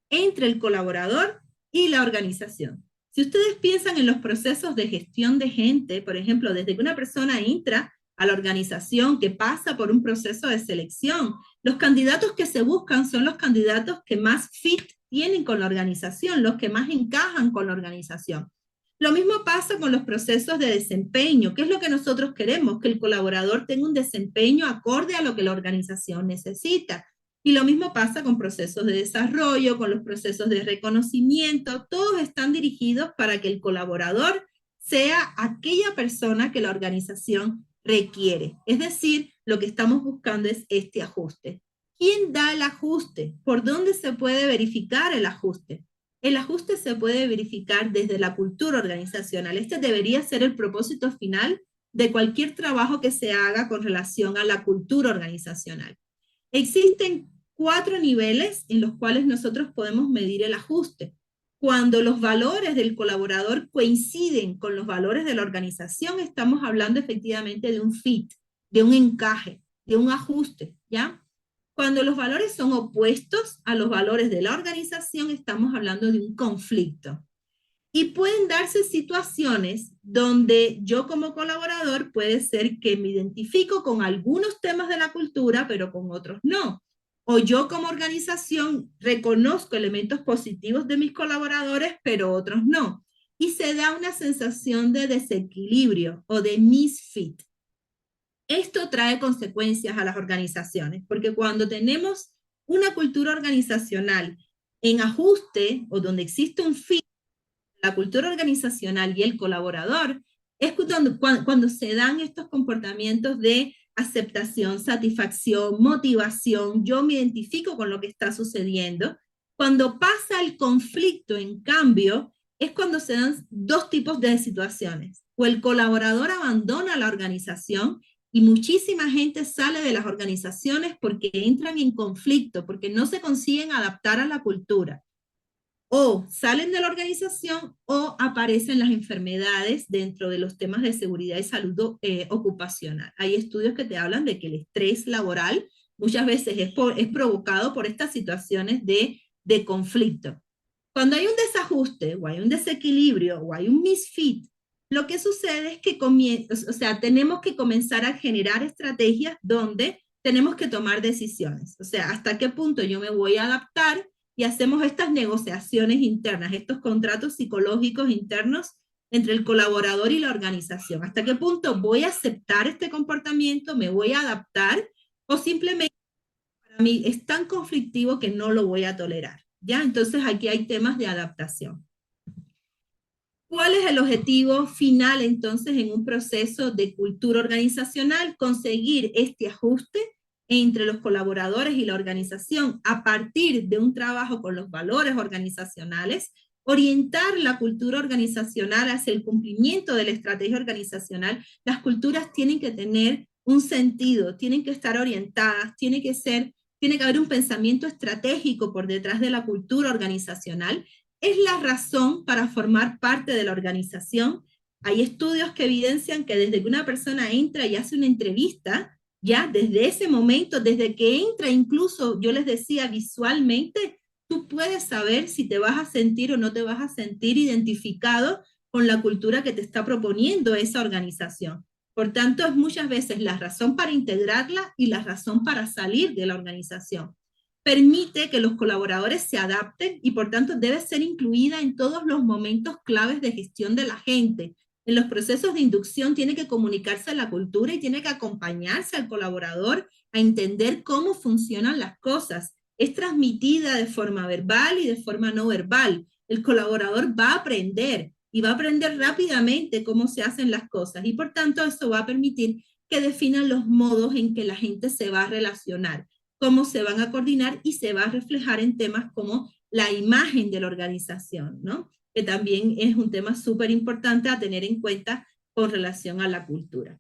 entre el colaborador y la organización. Si ustedes piensan en los procesos de gestión de gente, por ejemplo, desde que una persona entra a la organización, que pasa por un proceso de selección, los candidatos que se buscan son los candidatos que más fit tienen con la organización, los que más encajan con la organización. Lo mismo pasa con los procesos de desempeño. ¿Qué es lo que nosotros queremos? Que el colaborador tenga un desempeño acorde a lo que la organización necesita. Y lo mismo pasa con procesos de desarrollo, con los procesos de reconocimiento. Todos están dirigidos para que el colaborador sea aquella persona que la organización requiere. Es decir, lo que estamos buscando es este ajuste. ¿Quién da el ajuste? ¿Por dónde se puede verificar el ajuste? El ajuste se puede verificar desde la cultura organizacional. Este debería ser el propósito final de cualquier trabajo que se haga con relación a la cultura organizacional. Existen 4 niveles en los cuales nosotros podemos medir el ajuste. Cuando los valores del colaborador coinciden con los valores de la organización, estamos hablando efectivamente de un fit, de un encaje, de un ajuste, ¿ya? Cuando los valores son opuestos a los valores de la organización, estamos hablando de un conflicto. Y pueden darse situaciones donde yo como colaborador puede ser que me identifico con algunos temas de la cultura, pero con otros no. O yo como organización reconozco elementos positivos de mis colaboradores, pero otros no. Y se da una sensación de desequilibrio o de misfit. Esto trae consecuencias a las organizaciones, porque cuando tenemos una cultura organizacional en ajuste o donde existe un fit, la cultura organizacional y el colaborador, es cuando se dan estos comportamientos de aceptación, satisfacción, motivación, yo me identifico con lo que está sucediendo. Cuando pasa el conflicto, en cambio, es cuando se dan 2 tipos de situaciones. O el colaborador abandona la organización Y muchísima gente sale de las organizaciones porque entran en conflicto, porque no se consiguen adaptar a la cultura. O salen de la organización o aparecen las enfermedades dentro de los temas de seguridad y salud ocupacional. Hay estudios que te hablan de que el estrés laboral muchas veces es provocado por estas situaciones de conflicto. Cuando hay un desajuste o hay un desequilibrio o hay un misfit, lo que sucede es que tenemos que comenzar a generar estrategias donde tenemos que tomar decisiones. O sea, hasta qué punto yo me voy a adaptar y hacemos estas negociaciones internas, estos contratos psicológicos internos entre el colaborador y la organización. ¿Hasta qué punto voy a aceptar este comportamiento, me voy a adaptar o simplemente para mí es tan conflictivo que no lo voy a tolerar? ¿Ya? Entonces aquí hay temas de adaptación. ¿Cuál es el objetivo final entonces en un proceso de cultura organizacional? Conseguir este ajuste entre los colaboradores y la organización a partir de un trabajo con los valores organizacionales, orientar la cultura organizacional hacia el cumplimiento de la estrategia organizacional. Las culturas tienen que tener un sentido, tienen que estar orientadas, tiene que haber un pensamiento estratégico por detrás de la cultura organizacional. Es la razón para formar parte de la organización. Hay estudios que evidencian que desde que una persona entra y hace una entrevista, ya desde ese momento, desde que entra, incluso yo les decía visualmente, tú puedes saber si te vas a sentir o no te vas a sentir identificado con la cultura que te está proponiendo esa organización. Por tanto, es muchas veces la razón para integrarla y la razón para salir de la organización. Permite que los colaboradores se adapten y por tanto debe ser incluida en todos los momentos claves de gestión de la gente. En los procesos de inducción tiene que comunicarse la cultura y tiene que acompañarse al colaborador a entender cómo funcionan las cosas. Es transmitida de forma verbal y de forma no verbal. El colaborador va a aprender y va a aprender rápidamente cómo se hacen las cosas y por tanto eso va a permitir que definan los modos en que la gente se va a relacionar, cómo se van a coordinar y se va a reflejar en temas como la imagen de la organización, ¿no? Que también es un tema súper importante a tener en cuenta con relación a la cultura.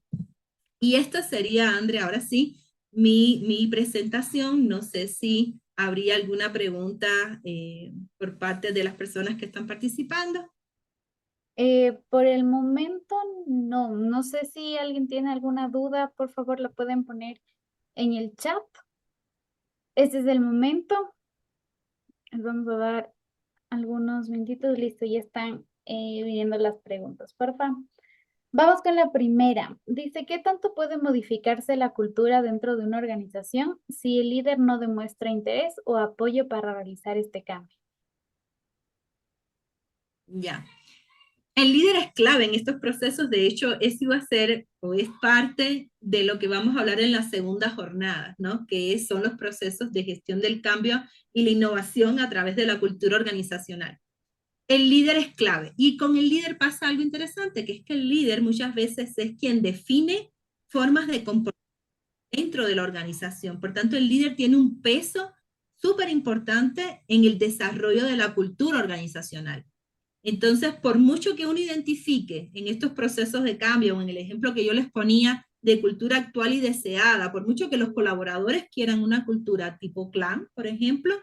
Y esta sería, Andrea, ahora sí, mi presentación. No sé si habría alguna pregunta por parte de las personas que están participando. Por el momento no, no sé si alguien tiene alguna duda, por favor la pueden poner en el chat. Este es el momento. Les vamos a dar algunos minutitos, listo, ya están viniendo las preguntas, por favor. Vamos con la primera. Dice, ¿qué tanto puede modificarse la cultura dentro de una organización si el líder no demuestra interés o apoyo para realizar este cambio? Ya. El líder es clave en estos procesos. De hecho, eso iba a ser o es parte de lo que vamos a hablar en la segunda jornada, ¿no? Que son los procesos de gestión del cambio y la innovación a través de la cultura organizacional. El líder es clave. Y con el líder pasa algo interesante, que es que el líder muchas veces es quien define formas de comportamiento dentro de la organización. Por tanto, el líder tiene un peso súper importante en el desarrollo de la cultura organizacional. Entonces, por mucho que uno identifique en estos procesos de cambio, o en el ejemplo que yo les ponía de cultura actual y deseada, por mucho que los colaboradores quieran una cultura tipo clan, por ejemplo,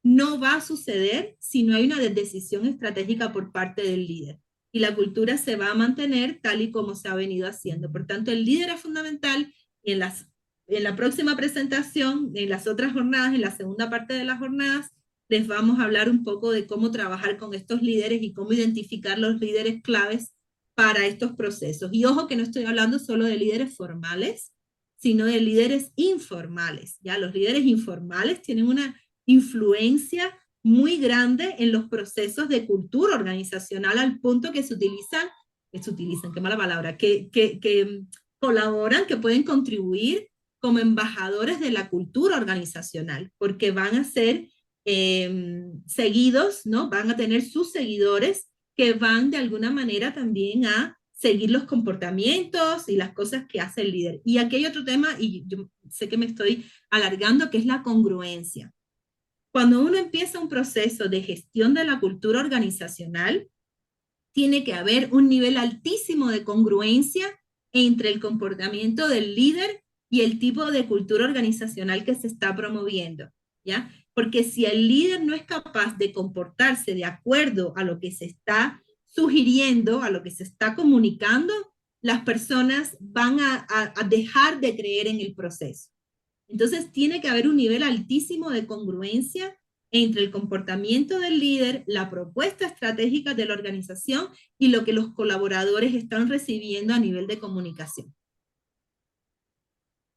no va a suceder si no hay una decisión estratégica por parte del líder. Y la cultura se va a mantener tal y como se ha venido haciendo. Por tanto, el líder es fundamental. En la próxima presentación, en las otras jornadas, en la segunda parte de las jornadas, les vamos a hablar un poco de cómo trabajar con estos líderes y cómo identificar los líderes claves para estos procesos. Y ojo que no estoy hablando solo de líderes formales, sino de líderes informales. Ya los líderes informales tienen una influencia muy grande en los procesos de cultura organizacional al punto que se utilizan, qué mala palabra, que colaboran, que pueden contribuir como embajadores de la cultura organizacional, porque van a ser seguidos, ¿no? Van a tener sus seguidores que van de alguna manera también a seguir los comportamientos y las cosas que hace el líder. Y aquí hay otro tema, y yo sé que me estoy alargando, que es la congruencia. Cuando uno empieza un proceso de gestión de la cultura organizacional, tiene que haber un nivel altísimo de congruencia entre el comportamiento del líder y el tipo de cultura organizacional que se está promoviendo, ¿ya? Porque si el líder no es capaz de comportarse de acuerdo a lo que se está sugiriendo, a lo que se está comunicando, las personas van a dejar de creer en el proceso. Entonces tiene que haber un nivel altísimo de congruencia entre el comportamiento del líder, la propuesta estratégica de la organización y lo que los colaboradores están recibiendo a nivel de comunicación.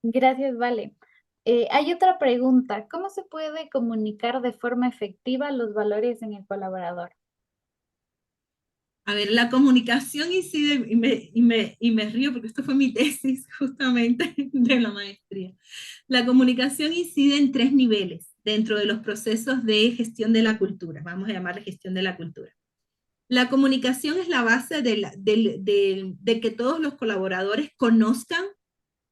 Gracias, Vale. Hay otra pregunta. ¿Cómo se puede comunicar de forma efectiva los valores en el colaborador? A ver, la comunicación incide, y me río porque esto fue mi tesis justamente de la maestría. La comunicación incide en 3 niveles dentro de los procesos de gestión de la cultura. Vamos a llamarle gestión de la cultura. La comunicación es la base de que todos los colaboradores conozcan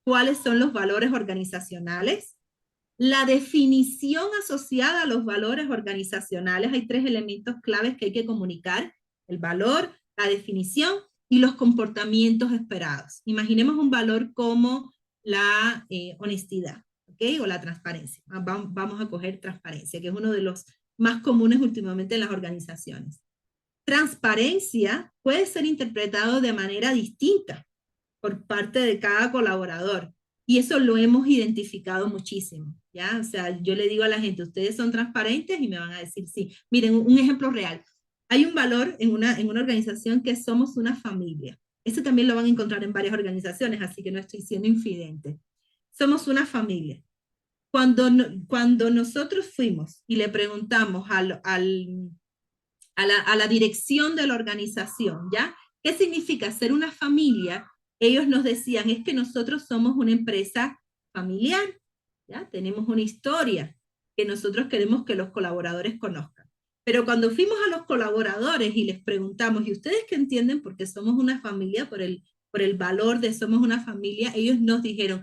cuáles son los valores organizacionales. La definición asociada a los valores organizacionales, hay 3 elementos claves que hay que comunicar: el valor, la definición y los comportamientos esperados. Imaginemos un valor como la honestidad, ¿ok? O la transparencia. Vamos a coger transparencia, que es uno de los más comunes últimamente en las organizaciones. Transparencia puede ser interpretado de manera distinta por parte de cada colaborador. Y eso lo hemos identificado muchísimo, ¿ya? O sea, yo le digo a la gente, ustedes son transparentes y me van a decir sí. Miren, un ejemplo real. Hay un valor en una organización que somos una familia. Eso también lo van a encontrar en varias organizaciones, así que no estoy siendo infidente. Somos una familia. Cuando nosotros fuimos y le preguntamos a la dirección de la organización, ¿ya? ¿Qué significa ser una familia? Ellos nos decían, es que nosotros somos una empresa familiar, ¿ya? Tenemos una historia que nosotros queremos que los colaboradores conozcan. Pero cuando fuimos a los colaboradores y les preguntamos, ¿y ustedes qué entienden? Porque somos una familia, por el valor de somos una familia, ellos nos dijeron,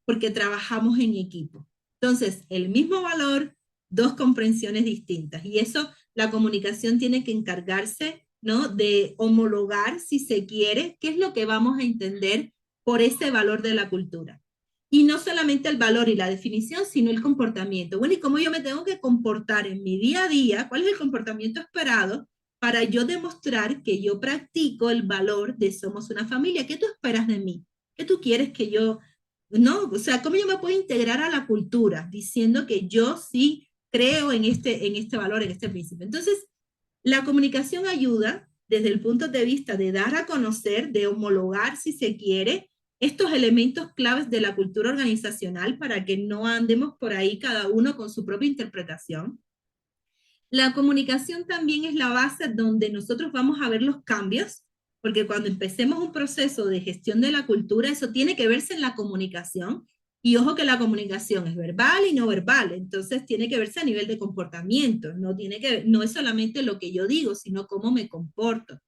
porque trabajamos en equipo. Entonces, el mismo valor, 2 comprensiones distintas. Y eso la comunicación tiene que encargarse, ¿no?, de homologar, si se quiere, qué es lo que vamos a entender por ese valor de la cultura. Y no solamente el valor y la definición, sino el comportamiento. Bueno, ¿y cómo yo me tengo que comportar en mi día a día? ¿Cuál es el comportamiento esperado para yo demostrar que yo practico el valor de somos una familia? ¿Qué tú esperas de mí? ¿Qué tú quieres que yo, no? O sea, ¿cómo yo me puedo integrar a la cultura diciendo que yo sí creo en este valor, en este principio? Entonces, la comunicación ayuda desde el punto de vista de dar a conocer, de homologar, si se quiere, estos elementos claves de la cultura organizacional para que no andemos por ahí cada uno con su propia interpretación. La comunicación también es la base donde nosotros vamos a ver los cambios, porque cuando empecemos un proceso de gestión de la cultura, eso tiene que verse en la comunicación. Y ojo que la comunicación es verbal y no verbal, entonces tiene que verse a nivel de comportamiento, no es solamente lo que yo digo, sino cómo me comporto.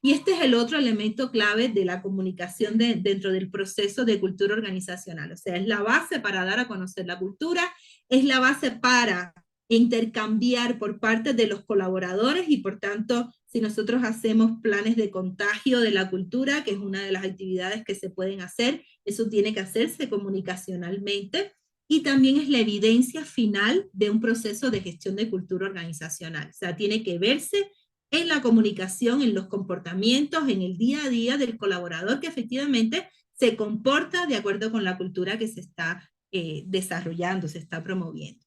Y este es el otro elemento clave de la comunicación dentro del proceso de cultura organizacional. O sea, es la base para dar a conocer la cultura, es la base para intercambiar por parte de los colaboradores y por tanto, si nosotros hacemos planes de contagio de la cultura, que es una de las actividades que se pueden hacer, eso tiene que hacerse comunicacionalmente y también es la evidencia final de un proceso de gestión de cultura organizacional. O sea, tiene que verse en la comunicación, en los comportamientos, en el día a día del colaborador que efectivamente se comporta de acuerdo con la cultura que se está desarrollando, se está promoviendo.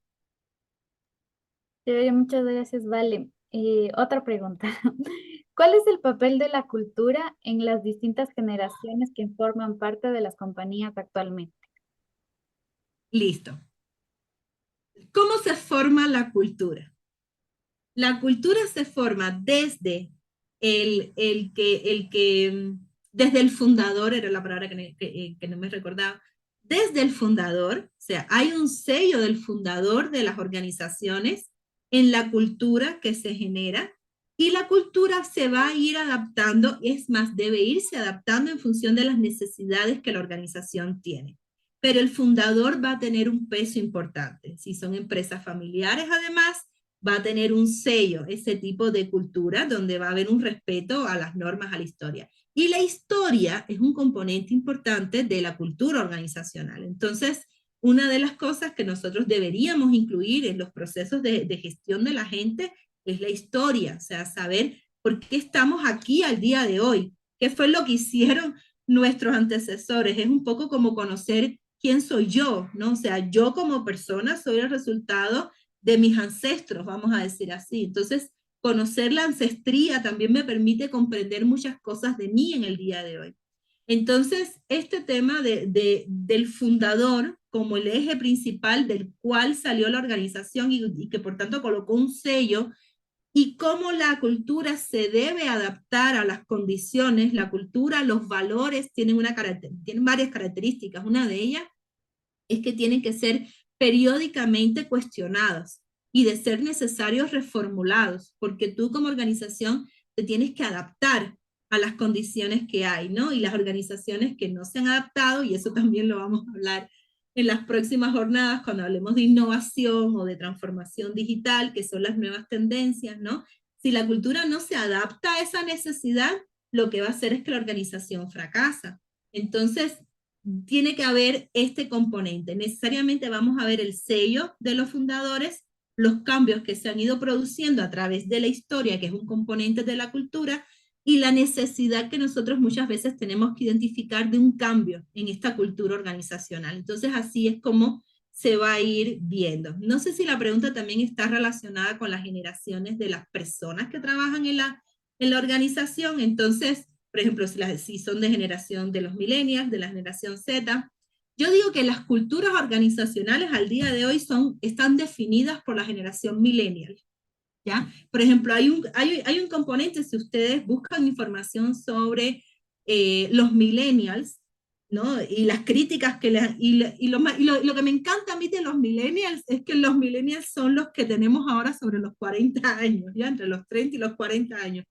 Muchas gracias, Vale. Otra pregunta. ¿Cuál es el papel de la cultura en las distintas generaciones que forman parte de las compañías actualmente? Listo. ¿Cómo se forma la cultura? La cultura se forma desde desde el fundador, era la palabra que no me recordaba, desde el fundador, o sea, hay un sello del fundador de las organizaciones en la cultura que se genera y la cultura se va a ir adaptando, es más, debe irse adaptando en función de las necesidades que la organización tiene. Pero el fundador va a tener un peso importante. Si son empresas familiares, además, va a tener un sello, ese tipo de cultura, donde va a haber un respeto a las normas, a la historia. Y la historia es un componente importante de la cultura organizacional. Entonces, una de las cosas que nosotros deberíamos incluir en los procesos de gestión de la gente es la historia, o sea, saber por qué estamos aquí al día de hoy, qué fue lo que hicieron nuestros antecesores. Es un poco como conocer quién soy yo, ¿no? O sea, yo como persona soy el resultado de mis ancestros, vamos a decir así. Entonces, conocer la ancestría también me permite comprender muchas cosas de mí en el día de hoy. Entonces, este tema del fundador como el eje principal del cual salió la organización y que por tanto colocó un sello, y cómo la cultura se debe adaptar a las condiciones, la cultura, los valores tienen, tienen varias características. Una de ellas es que tienen que ser periódicamente cuestionados y de ser necesarios reformulados, porque tú como organización te tienes que adaptar a las condiciones que hay, ¿no? Y las organizaciones que no se han adaptado, y eso también lo vamos a hablar en las próximas jornadas cuando hablemos de innovación o de transformación digital, que son las nuevas tendencias, ¿no? Si la cultura no se adapta a esa necesidad, lo que va a hacer es que la organización fracasa. Entonces, tiene que haber este componente. Necesariamente vamos a ver el sello de los fundadores, los cambios que se han ido produciendo a través de la historia, que es un componente de la cultura, y la necesidad que nosotros muchas veces tenemos que identificar de un cambio en esta cultura organizacional. Entonces, así es como se va a ir viendo. No sé si la pregunta también está relacionada con las generaciones de las personas que trabajan en la organización. Entonces, por ejemplo, si son de generación de los millennials, de la generación Z. Yo digo que las culturas organizacionales al día de hoy están definidas por la generación millennial. ¿Ya? Por ejemplo, hay un componente, si ustedes buscan información sobre los millennials, ¿no? Y las críticas que les... lo que me encanta a mí de los millennials es que los millennials son los que tenemos ahora sobre los 40 años, ¿ya? Entre los 30 y los 40 años.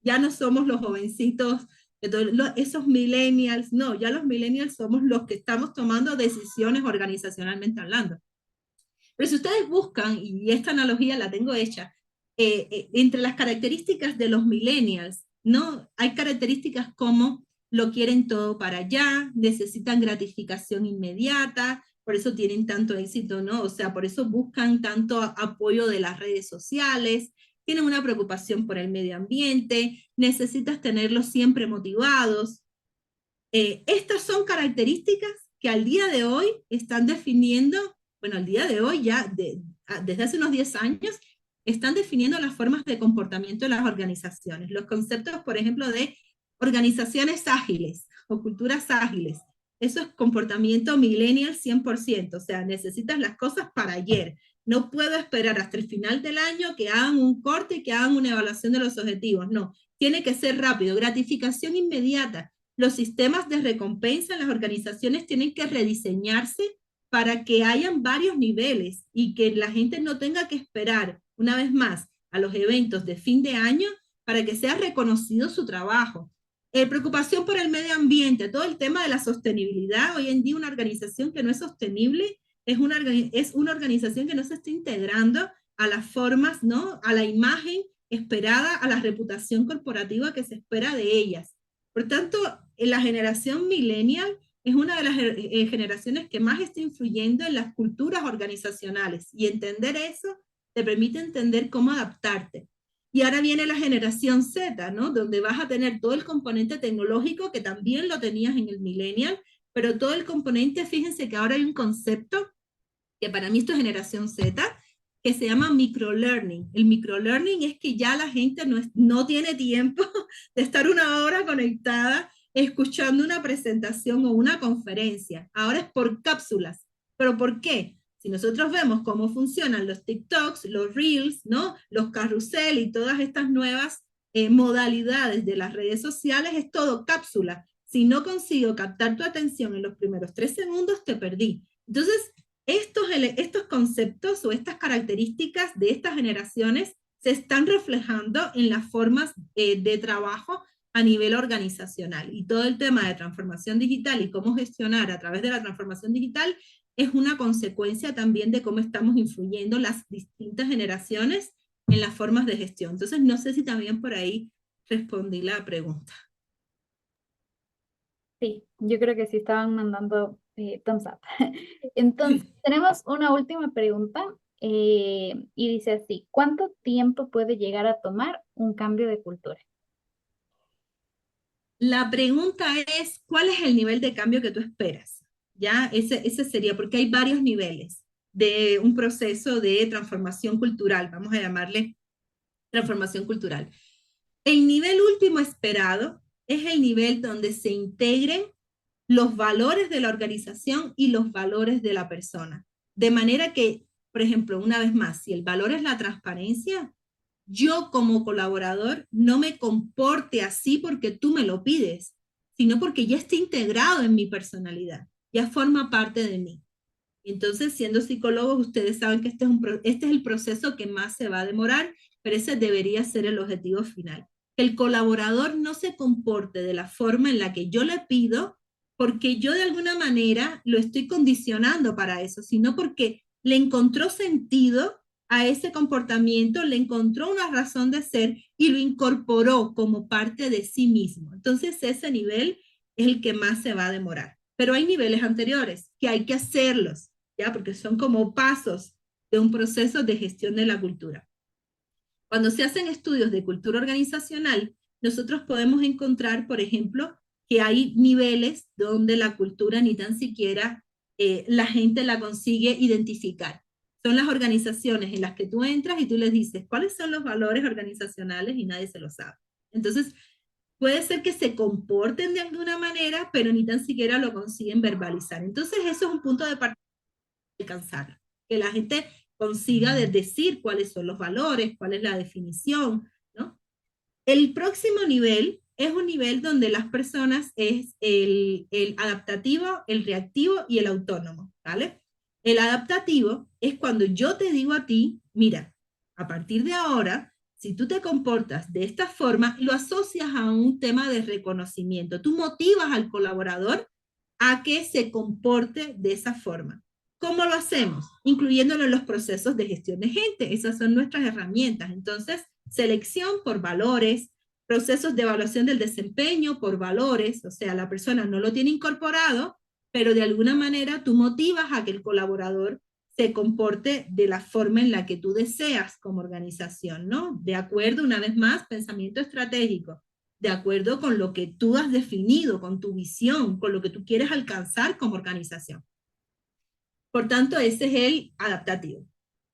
Ya no somos los jovencitos, esos millennials, no, ya los millennials somos los que estamos tomando decisiones organizacionalmente hablando. Pero si ustedes buscan, y esta analogía la tengo hecha, entre las características de los millennials, ¿no? Hay características como lo quieren todo para allá, necesitan gratificación inmediata, por eso tienen tanto éxito, ¿no? O sea, por eso buscan tanto apoyo de las redes sociales, tienen una preocupación por el medio ambiente, necesitas tenerlos siempre motivados. Estas son características que al día de hoy están definiendo, bueno, al día de hoy ya, desde hace unos 10 años, están definiendo las formas de comportamiento de las organizaciones. Los conceptos, por ejemplo, de organizaciones ágiles o culturas ágiles. Eso es comportamiento millennial 100%, o sea, necesitas las cosas para ayer. No puedo esperar hasta el final del año que hagan un corte y que hagan una evaluación de los objetivos. No, tiene que ser rápido. Gratificación inmediata. Los sistemas de recompensa en las organizaciones tienen que rediseñarse para que hayan varios niveles y que la gente no tenga que esperar, una vez más, a los eventos de fin de año para que sea reconocido su trabajo. Preocupación por el medio ambiente, todo el tema de la sostenibilidad. Hoy en día una organización que no es sostenible es una organización que no se está integrando a las formas, ¿no? A la imagen esperada, a la reputación corporativa que se espera de ellas. Por tanto, la generación millennial es una de las generaciones que más está influyendo en las culturas organizacionales, y entender eso te permite entender cómo adaptarte. Y ahora viene la generación Z, ¿no? Donde vas a tener todo el componente tecnológico que también lo tenías en el millennial, pero todo el componente, fíjense que ahora hay un concepto que para mí esto es generación Z, que se llama microlearning. El microlearning es que ya la gente no tiene tiempo de estar una hora conectada escuchando una presentación o una conferencia. Ahora es por cápsulas. ¿Pero por qué? Si nosotros vemos cómo funcionan los TikToks, los Reels, ¿no? Los carrusel y todas estas nuevas modalidades de las redes sociales, es todo cápsula. Si no consigo captar tu atención en los primeros 3 segundos, te perdí. Entonces, estos conceptos o estas características de estas generaciones se están reflejando en las formas de trabajo a nivel organizacional. Y todo el tema de transformación digital y cómo gestionar a través de la transformación digital es una consecuencia también de cómo estamos influyendo las distintas generaciones en las formas de gestión. Entonces, no sé si también por ahí respondí la pregunta. Sí, yo creo que sí estaban mandando thumbs up. Entonces, tenemos una última pregunta y dice así, ¿cuánto tiempo puede llegar a tomar un cambio de cultura? La pregunta es, ¿cuál es el nivel de cambio que tú esperas? Ya, ese sería, porque hay varios niveles de un proceso de transformación cultural, vamos a llamarle transformación cultural. El nivel último esperado es el nivel donde se integren los valores de la organización y los valores de la persona. De manera que, por ejemplo, una vez más, si el valor es la transparencia, yo como colaborador no me comporte así porque tú me lo pides, sino porque ya está integrado en mi personalidad, ya forma parte de mí. Entonces, siendo psicólogos, ustedes saben que este es el proceso que más se va a demorar, pero ese debería ser el objetivo final. Que el colaborador no se comporte de la forma en la que yo le pido, porque yo de alguna manera lo estoy condicionando para eso, sino porque le encontró sentido a ese comportamiento, le encontró una razón de ser y lo incorporó como parte de sí mismo. Entonces, ese nivel es el que más se va a demorar. Pero hay niveles anteriores que hay que hacerlos, ¿ya? Porque son como pasos de un proceso de gestión de la cultura. Cuando se hacen estudios de cultura organizacional, nosotros podemos encontrar, por ejemplo, que hay niveles donde la cultura ni tan siquiera la gente la consigue identificar. Son las organizaciones en las que tú entras y tú les dices, ¿cuáles son los valores organizacionales? Y nadie se lo sabe. Entonces, puede ser que se comporten de alguna manera, pero ni tan siquiera lo consiguen verbalizar. Entonces, eso es un punto de partida alcanzar, que la gente consiga de decir cuáles son los valores, cuál es la definición, ¿no? El próximo nivel es un nivel donde las personas es el adaptativo, el reactivo y el autónomo, ¿vale? El adaptativo es cuando yo te digo a ti, mira, a partir de ahora, si tú te comportas de esta forma, lo asocias a un tema de reconocimiento. Tú motivas al colaborador a que se comporte de esa forma. ¿Cómo lo hacemos? Incluyéndolo en los procesos de gestión de gente. Esas son nuestras herramientas. Entonces, selección por valores, procesos de evaluación del desempeño por valores, o sea, la persona no lo tiene incorporado, pero de alguna manera tú motivas a que el colaborador se comporte de la forma en la que tú deseas como organización, ¿no? De acuerdo, una vez más, pensamiento estratégico, de acuerdo con lo que tú has definido, con tu visión, con lo que tú quieres alcanzar como organización. Por tanto, ese es el adaptativo.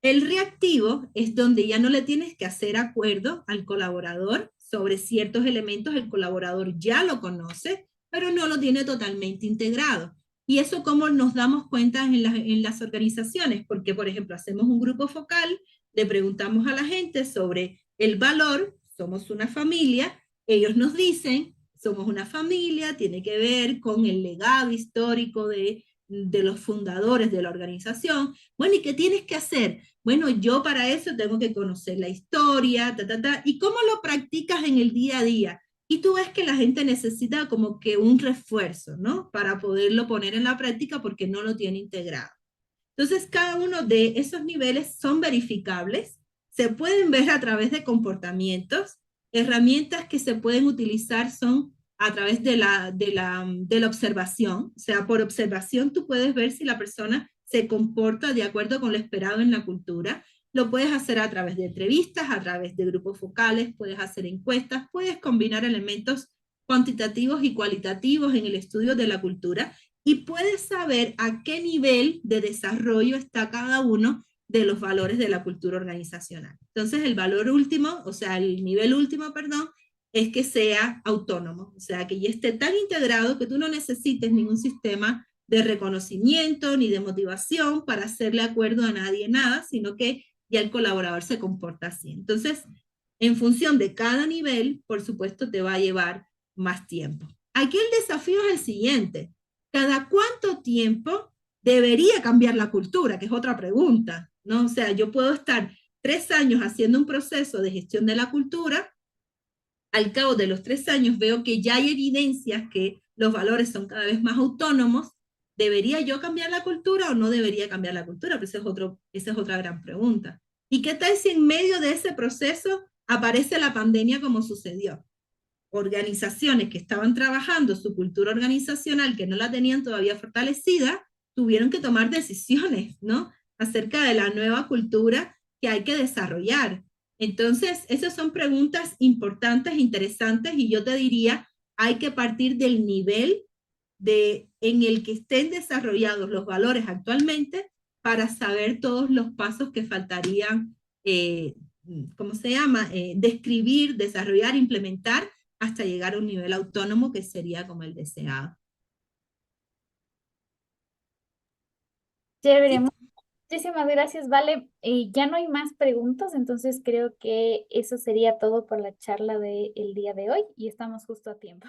El reactivo es donde ya no le tienes que hacer acuerdo al colaborador sobre ciertos elementos, el colaborador ya lo conoce, pero no lo tiene totalmente integrado. Y eso cómo nos damos cuenta en las organizaciones, porque por ejemplo hacemos un grupo focal, le preguntamos a la gente sobre el valor, somos una familia, ellos nos dicen, somos una familia, tiene que ver con el legado histórico de los fundadores de la organización. Bueno, ¿y qué tienes que hacer? Bueno, yo para eso tengo que conocer la historia, ¿y cómo lo practicas en el día a día? Y tú ves que la gente necesita como que un refuerzo, ¿no? Para poderlo poner en la práctica porque no lo tiene integrado. Entonces, cada uno de esos niveles son verificables, se pueden ver a través de comportamientos, herramientas que se pueden utilizar son a través de la observación, o sea, por observación tú puedes ver si la persona se comporta de acuerdo con lo esperado en la cultura. Lo puedes hacer a través de entrevistas, a través de grupos focales, puedes hacer encuestas, puedes combinar elementos cuantitativos y cualitativos en el estudio de la cultura y puedes saber a qué nivel de desarrollo está cada uno de los valores de la cultura organizacional. Entonces, el valor último, o sea, el nivel último, perdón, es que sea autónomo, o sea, que ya esté tan integrado que tú no necesites ningún sistema de reconocimiento ni de motivación para hacerle acuerdo a nadie nada, sino que ya el colaborador se comporta así. Entonces, en función de cada nivel, por supuesto, te va a llevar más tiempo. Aquí el desafío es el siguiente. ¿Cada cuánto tiempo debería cambiar la cultura? Que es otra pregunta, ¿no? O sea, yo puedo estar 3 años haciendo un proceso de gestión de la cultura, al cabo de los 3 años veo que ya hay evidencias que los valores son cada vez más autónomos, ¿debería yo cambiar la cultura o no debería cambiar la cultura? Pues esa es otra gran pregunta. ¿Y qué tal si en medio de ese proceso aparece la pandemia como sucedió? Organizaciones que estaban trabajando su cultura organizacional, que no la tenían todavía fortalecida, tuvieron que tomar decisiones, ¿no? Acerca de la nueva cultura que hay que desarrollar. Entonces, esas son preguntas importantes, interesantes, y yo te diría, hay que partir del nivel en el que estén desarrollados los valores actualmente para saber todos los pasos que faltarían, ¿cómo se llama? Describir, desarrollar, implementar hasta llegar a un nivel autónomo que sería como el deseado. Chévere, ¿Sí? muchísimas gracias, Vale. Ya no hay más preguntas, entonces creo que eso sería todo por la charla del día de hoy y estamos justo a tiempo.